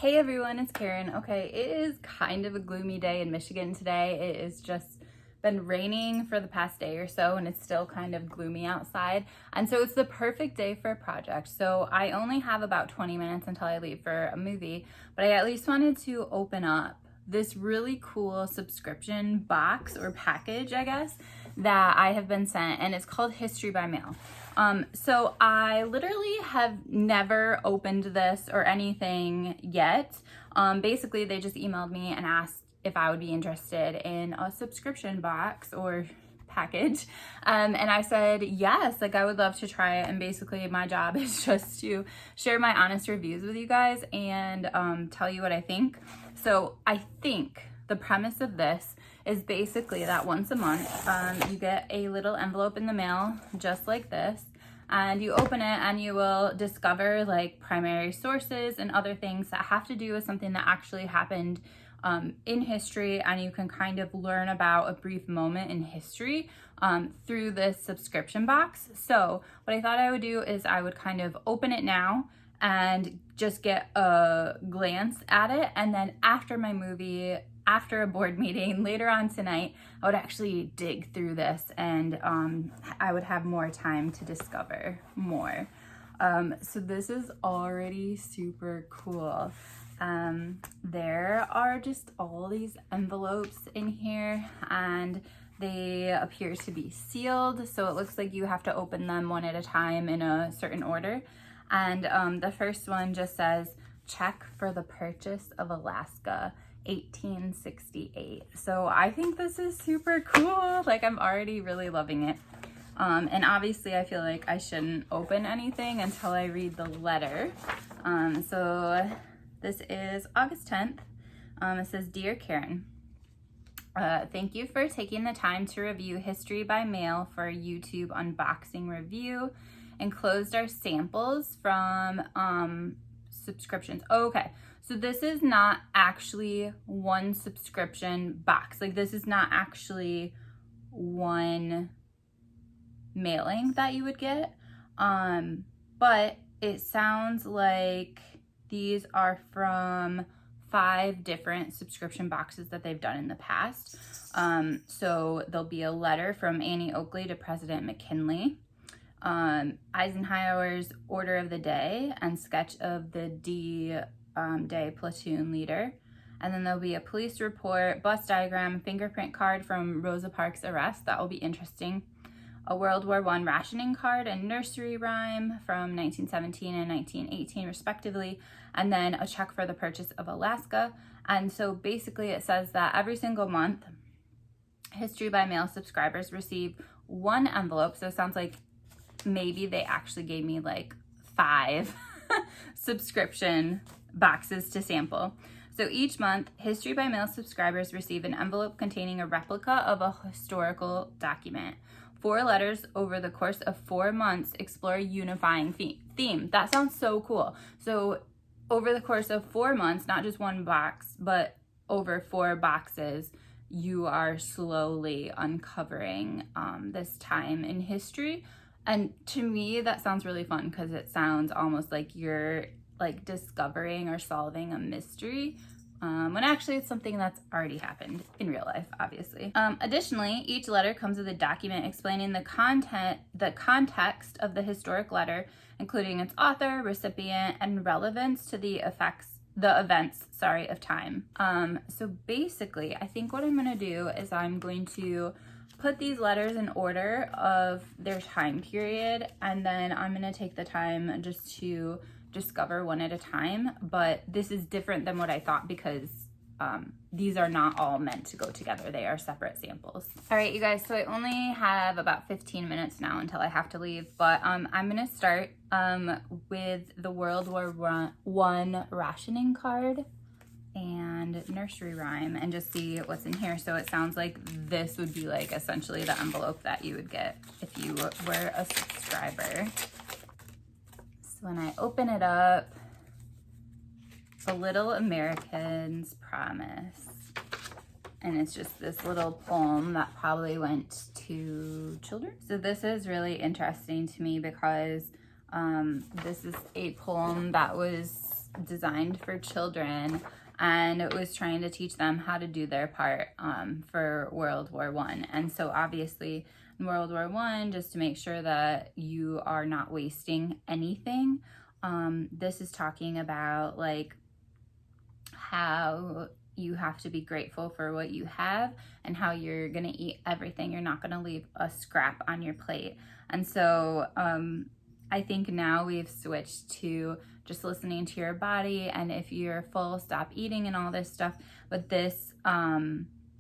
Hey everyone, it's Karen. Okay, it is kind of a gloomy day in Michigan today. It has just been raining for the past day or so and it's still kind of gloomy outside. And so it's the perfect day for a project. So I only have about 20 minutes until I leave for a movie, but I at least wanted to open up this really cool subscription box or package, I guess, that I have been sent, and it's called History by Mail. So I literally have never opened this or anything yet. Basically, they just emailed me and asked if I would be interested in a subscription box or package. And I said, yes, like I would love to try it. And basically my job is just to share my honest reviews with you guys and tell you what I think. So I think the premise of this is basically that once a month, you get a little envelope in the mail just like this, and you open it and you will discover like primary sources and other things that have to do with something that actually happened in history, and you can kind of learn about a brief moment in history through this subscription box. So what I thought I would do is I would kind of open it now and just get a glance at it, and then after my movie, after a board meeting later on tonight, I would actually dig through this and I would have more time to discover more. So this is already super cool. There are just all these envelopes in here and they appear to be sealed. So it looks like you have to open them one at a time in a certain order. And the first one just says, check for the purchase of Alaska, 1868. So I think this is super cool. Like I'm already really loving it. And obviously I feel like I shouldn't open anything until I read the letter. So this is August 10th. It says, Dear Karen, thank you for taking the time to review History by Mail for a YouTube unboxing review. Enclosed are samples from subscriptions. Oh, okay, so this is not actually one subscription box. Like this is not actually one mailing that you would get. But it sounds like these are from 5 different subscription boxes that they've done in the past. So there'll be a letter from Annie Oakley to President McKinley, Eisenhower's Order of the Day and sketch of the D-Day platoon leader. And then there'll be a police report, bus diagram, fingerprint card from Rosa Parks' arrest. That will be interesting. A World War I rationing card and nursery rhyme from 1917 and 1918 respectively. And then a check for the purchase of Alaska. And so basically it says that every single month, History by Mail subscribers receive 1 envelope. So it sounds like maybe they actually gave me like 5 subscription boxes to sample. So each month, History by Mail subscribers receive an envelope containing a replica of a historical document. 4 letters over the course of 4 months explore a unifying theme. That sounds so cool. So over the course of 4 months, not just one box, but over 4 boxes, you are slowly uncovering this time in history. And to me, that sounds really fun because it sounds almost like you're like discovering or solving a mystery, when actually it's something that's already happened in real life, obviously. Additionally, each letter comes with a document explaining the context of the historic letter, including its author, recipient, and relevance to the events of time. So basically, I think what I'm gonna do is I'm going to put these letters in order of their time period, and then I'm gonna take the time just to discover one at a time. But this is different than what I thought because these are not all meant to go together. They are separate samples. All right, you guys, so I only have about 15 minutes now until I have to leave, but I'm gonna start with the World War I rationing card and nursery rhyme and just see what's in here. So it sounds like this would be like essentially the envelope that you would get if you were a subscriber. So when I open it up, A Little American's Promise. And it's just this little poem that probably went to children. So this is really interesting to me because this is a poem that was designed for children, and it was trying to teach them how to do their part for World War I. And so obviously in World War I, just to make sure that you are not wasting anything, this is talking about like how you have to be grateful for what you have and how you're gonna eat everything. You're not gonna leave a scrap on your plate. And so I think now we've switched to just listening to your body, and if you're full, stop eating and all this stuff. But this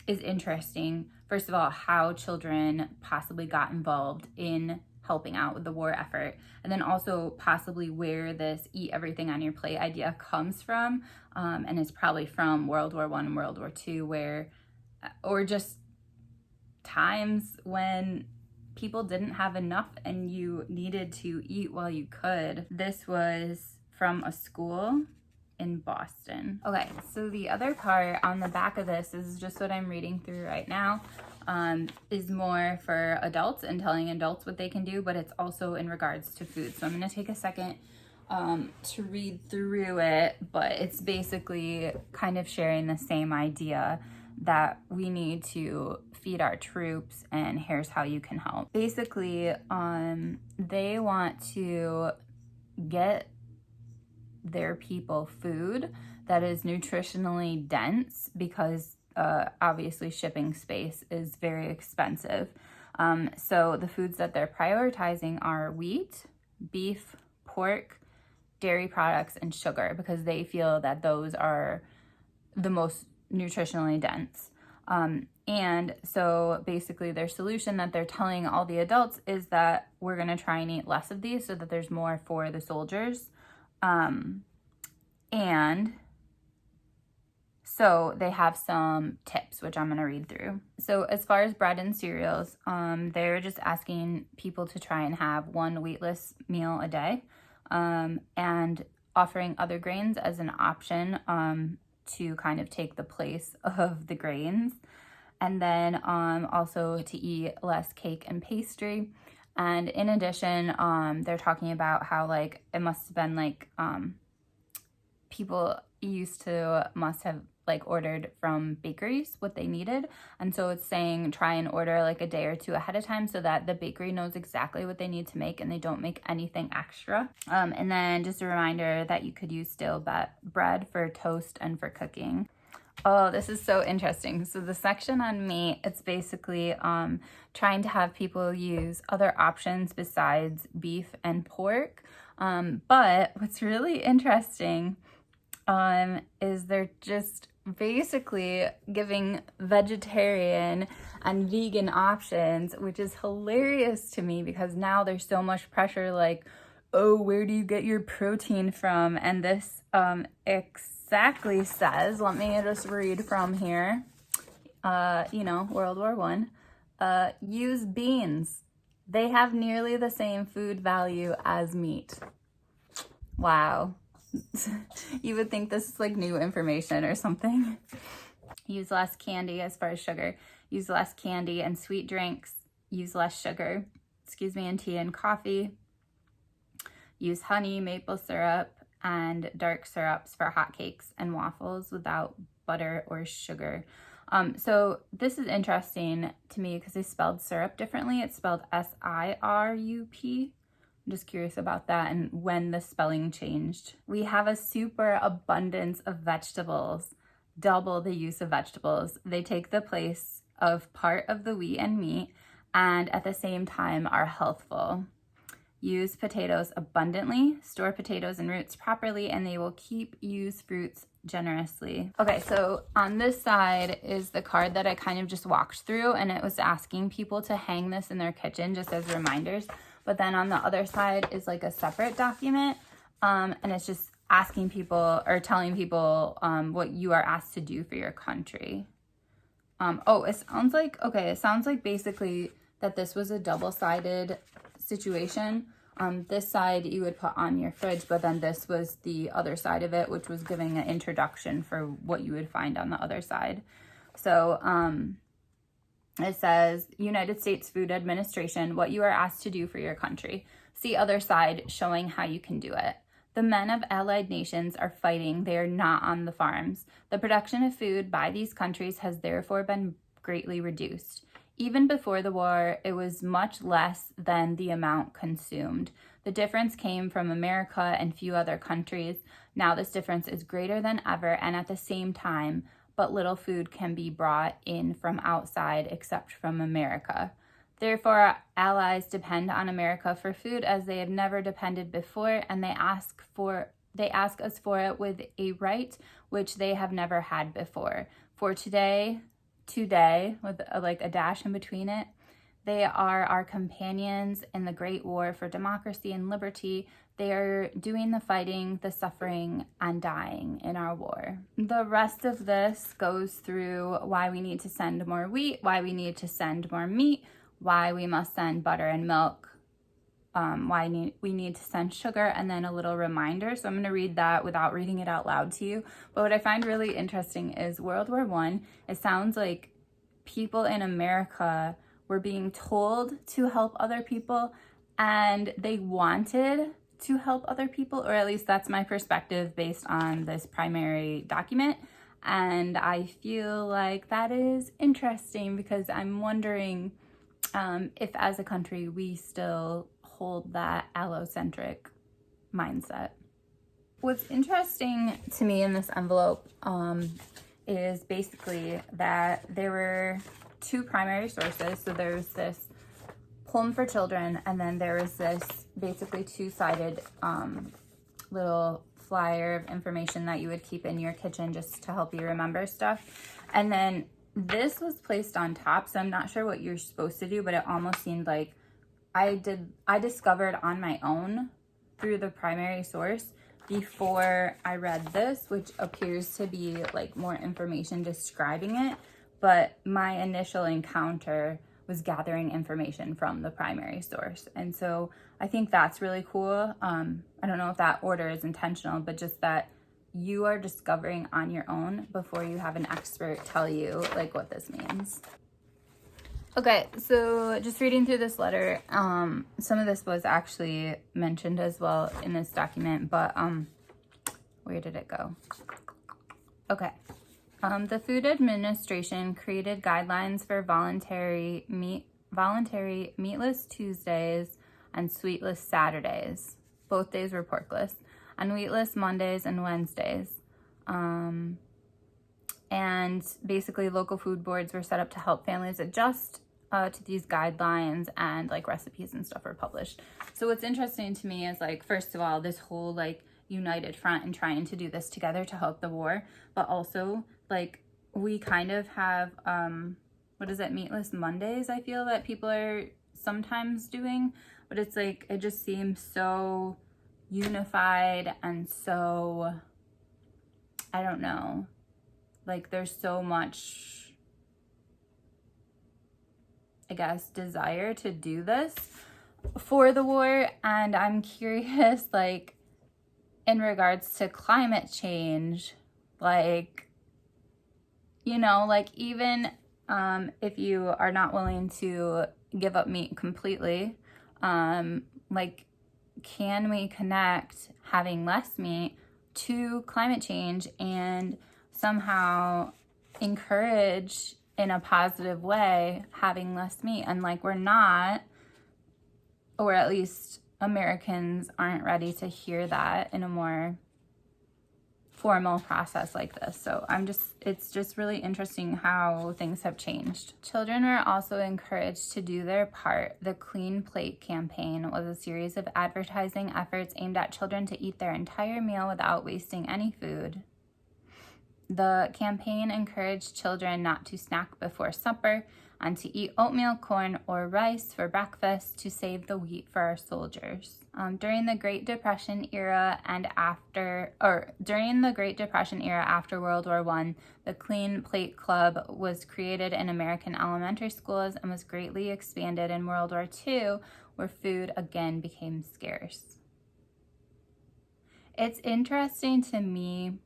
is interesting. First of all, how children possibly got involved in helping out with the war effort, and then also possibly where this eat everything on your plate idea comes from, and it's probably from World War I and World War II, where, or just times when people didn't have enough and you needed to eat while you could. This was from a school in Boston. Okay, so the other part on the back of this is just what I'm reading through right now, is more for adults and telling adults what they can do, but it's also in regards to food. So I'm gonna take a second to read through it, but it's basically kind of sharing the same idea that we need to feed our troops and here's how you can help. Basically, they want to get their people food that is nutritionally dense because obviously shipping space is very expensive. So the foods that they're prioritizing are wheat, beef, pork, dairy products, and sugar, because they feel that those are the most nutritionally dense. And so basically their solution that they're telling all the adults is that we're gonna try and eat less of these so that there's more for the soldiers. And so they have some tips, which I'm gonna read through. So as far as bread and cereals, they're just asking people to try and have one wheatless meal a day, and offering other grains as an option to kind of take the place of the grains. And then also to eat less cake and pastry. And in addition, they're talking about how like it must have been like people must have like ordered from bakeries what they needed, and so it's saying try and order like a day or two ahead of time so that the bakery knows exactly what they need to make and they don't make anything extra. And then just a reminder that you could use stale bread for toast and for cooking. Oh, this is so interesting. So the section on meat, it's basically trying to have people use other options besides beef and pork. But what's really interesting is they're just basically giving vegetarian and vegan options, which is hilarious to me because now there's so much pressure like, oh, where do you get your protein from? And this exactly says, let me just read from here, World War I, use beans. They have nearly the same food value as meat. Wow. You would think this is like new information or something. Use less candy as far as sugar. Use less candy and sweet drinks. Use less sugar, in tea and coffee. Use honey, maple syrup, and dark syrups for hot cakes and waffles without butter or sugar. So this is interesting to me because they spelled syrup differently. It's spelled S-I-R-U-P. I'm just curious about that and when the spelling changed. We have a super abundance of vegetables, double the use of vegetables. They take the place of part of the wheat and meat and at the same time are healthful. Use potatoes abundantly, store potatoes and roots properly, and they will use fruits generously. Okay, so on this side is the card that I kind of just walked through, and it was asking people to hang this in their kitchen just as reminders. But then on the other side is like a separate document, and it's just asking people or telling people what you are asked to do for your country. It sounds like basically that this was a double-sided situation. This side you would put on your fridge, but then this was the other side of it, which was giving an introduction for what you would find on the other side. So it says, United States Food Administration, what you are asked to do for your country. See other side showing how you can do it. The men of allied nations are fighting. They are not on the farms. The production of food by these countries has therefore been greatly reduced. Even before the war, it was much less than the amount consumed. The difference came from America and few other countries. Now this difference is greater than ever, and at the same time, but little food can be brought in from outside except from America. Therefore, our allies depend on America for food as they have never depended before, and they ask us for it with a right which they have never had before. For today, with a dash in between it, they are our companions in the great war for democracy and liberty. They are doing the fighting, the suffering, and dying in our war. The rest of this goes through why we need to send more wheat, why we need to send more meat, why we must send butter and milk, why we need to send sugar, and then a little reminder. So I'm going to read that without reading it out loud to you. But what I find really interesting is World War I, it sounds like people in America were being told to help other people, and they wanted to help other people, or at least that's my perspective based on this primary document. And I feel like that is interesting because I'm wondering if as a country we still hold that allocentric mindset. What's interesting to me in this envelope is basically that there were two primary sources. So there's this poem for children, and then there was this basically two-sided little flyer of information that you would keep in your kitchen just to help you remember stuff. And then this was placed on top, so I'm not sure what you're supposed to do, but it almost seemed like I discovered on my own through the primary source before I read this, which appears to be like more information describing it, but my initial encounter was gathering information from the primary source. And so I think that's really cool. I don't know if that order is intentional, but just that you are discovering on your own before you have an expert tell you like what this means. Okay, so just reading through this letter, some of this was actually mentioned as well in this document, but where did it go? Okay. The Food Administration created guidelines for voluntary meatless Tuesdays and sweetless Saturdays. Both days were porkless. And wheatless Mondays and Wednesdays. And basically local food boards were set up to help families adjust to these guidelines, and like recipes and stuff were published. So what's interesting to me is like, first of all, this whole like united front and trying to do this together to help the war, but also like we kind of have, meatless Mondays, I feel that people are sometimes doing, but it's like, it just seems so unified and so, I don't know, like there's so much, I guess, desire to do this for the war. And I'm curious, like in regards to climate change, like, you know, like even if you are not willing to give up meat completely, like, can we connect having less meat to climate change and somehow encourage in a positive way having less meat? And like, we're not, or at least Americans aren't ready to hear that in a more formal process like this. So it's just really interesting how things have changed. Children are also encouraged to do their part. The Clean Plate campaign was a series of advertising efforts aimed at children to eat their entire meal without wasting any food. The campaign encouraged children not to snack before supper and to eat oatmeal, corn, or rice for breakfast to save the wheat for our soldiers. During the Great Depression era after World War I, the Clean Plate Club was created in American elementary schools and was greatly expanded in World War II, where food again became scarce. It's interesting to me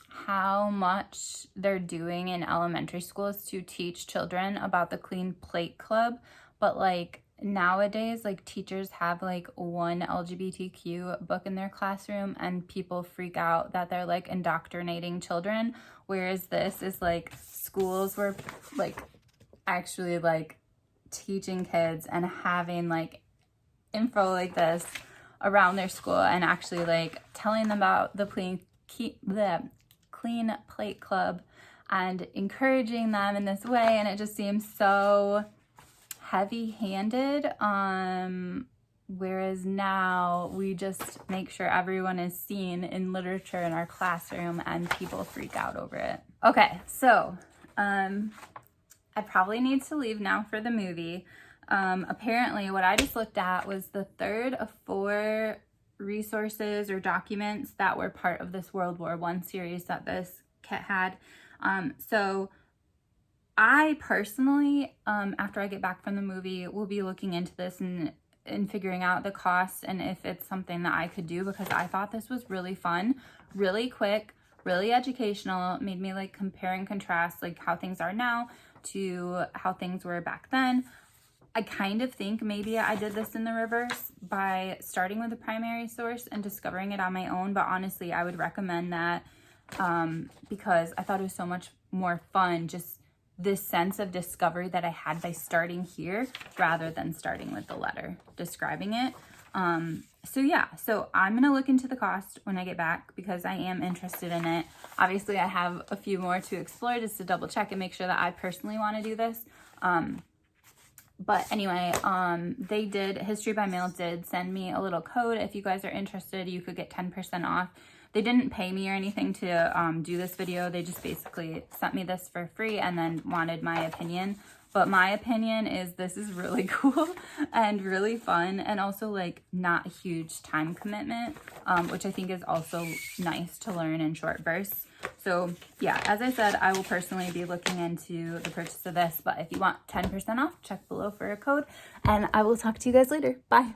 how much they're doing in elementary schools to teach children about the Clean Plate Club, but like nowadays, like, teachers have like one LGBTQ book in their classroom and people freak out that they're like indoctrinating children, whereas this is like schools were like actually like teaching kids and having like info like this around their school and actually like telling them about the Clean Plate Club and encouraging them in this way. And it just seems so heavy-handed, whereas now we just make sure everyone is seen in literature in our classroom and people freak out over it. Okay, so I probably need to leave now for the movie. Apparently what I just looked at was the third of 4 resources or documents that were part of this World War I series that this kit had. So I personally, after I get back from the movie, will be looking into this and figuring out the costs and if it's something that I could do, because I thought this was really fun, really quick, really educational, made me like compare and contrast like how things are now to how things were back then. I kind of think maybe I did this in the reverse by starting with a primary source and discovering it on my own, but honestly, I would recommend that because I thought it was so much more fun, just this sense of discovery that I had by starting here rather than starting with the letter describing it. So yeah, so I'm going to look into the cost when I get back because I am interested in it. Obviously, I have a few more to explore just to double check and make sure that I personally want to do this. But anyway, History by Mail did send me a little code. If you guys are interested, you could get 10% off. They didn't pay me or anything to do this video. They just basically sent me this for free and then wanted my opinion. But my opinion is this is really cool and really fun and also like not a huge time commitment, which I think is also nice to learn in short bursts. So yeah, as I said, I will personally be looking into the purchase of this, but if you want 10% off, check below for a code and I will talk to you guys later. Bye.